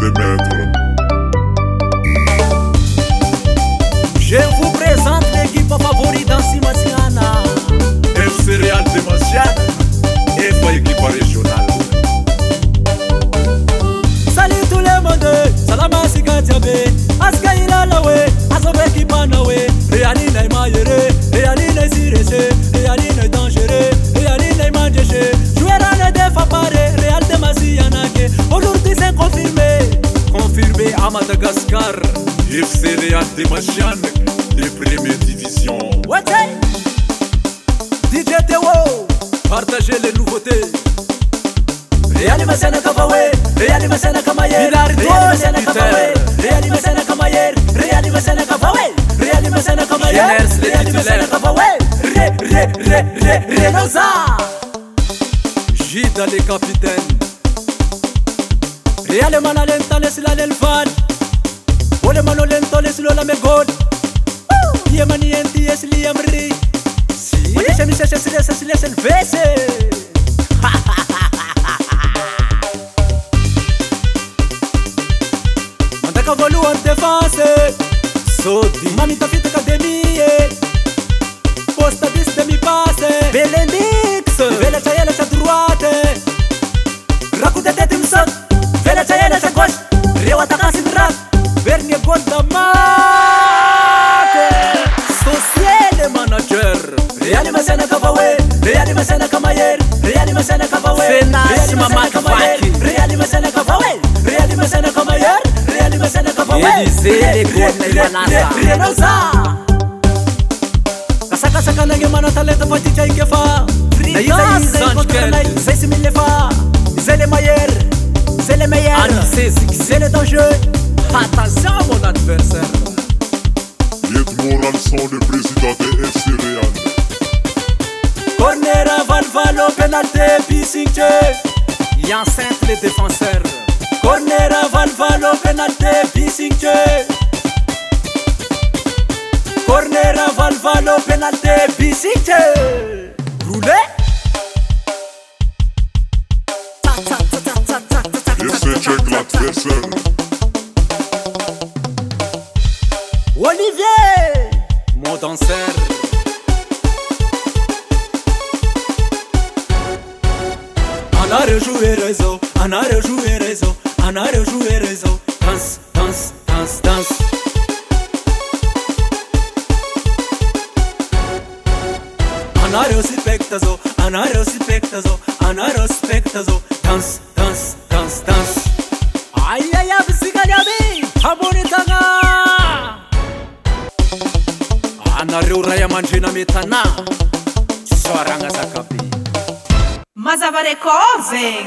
les maîtres. Je vous présente l'équipe favorite dans Simasiana. FC Real de Masiana et pas équipe régionale. Salut tout le monde, salama sikatiabe. Aska ilalawe, asobe kipanawe. Reali na imayere, reali na zirese, reali na dangereux, reali na imanjeche. Jouer à ne défapare, Real de Masiana que aujourd'hui c'est confirmé. Confirmé à Madagascar. FC Real de Masiana de première division. Ouais, DJ Théo, partagez les nouveautés. Real Masiana Kavawe, Real Masiana Kamayer, Real Masiana Kavawe, Real Masiana Kamayer, Real Masiana Kavawe, Real Masiana Kamayer, Real Masiana Kavawe, Renoza. Gida les capitaines. Real Manalenta les la l'elfan. Ole Manolento les la megod. Yemanienti es liamri. Si, je me cherche les vese. Volu en défense, Sodi Mamita Fit Académie, Posta 10 demi-passe, Belendix, Vela Chayela à droite, Rakute de Timsot, Vela Chayela à gauche, Rewa Takasi Drak, Bernier Gondamak, Social Manager, Real Masiana Kavawe, Real Masiana Kamayer, Real Masiana Kavawe, Real Masiana Kamayer, Real Masiana Kavawe, Real Masiana Kamayer, Elisée les gouttes les Renoza. Kasaka saka na gemana talento pati chai kefa. Frida Sanchkel. C'est simile fa. C'est le meilleur. C'est le meilleur. C'est le danger. Attention mon adversaire. Liet Moral sont le président de FC Real. Corner à Valvalo, penalty, Pissinche. Yacinthe les défenseurs. Corner à Valvalo, penalty, Pissinche. Corner à Valvalo, penalty, Pissinche. Roulé. FC check l'adversaire. Olivier, mon danseur. On a rejoué réseau, on a rejoué réseau, on a rejoué réseau. Danse, danse, danse, danse. On a respectazo, on a respectazo, on a respectazo. Danse, danse, danse, danse. Aïe aïe aïe, bisigaliabi, abonitanga. Ana reuraya manjina metana. Soaranga sakapi. Mazava Recording.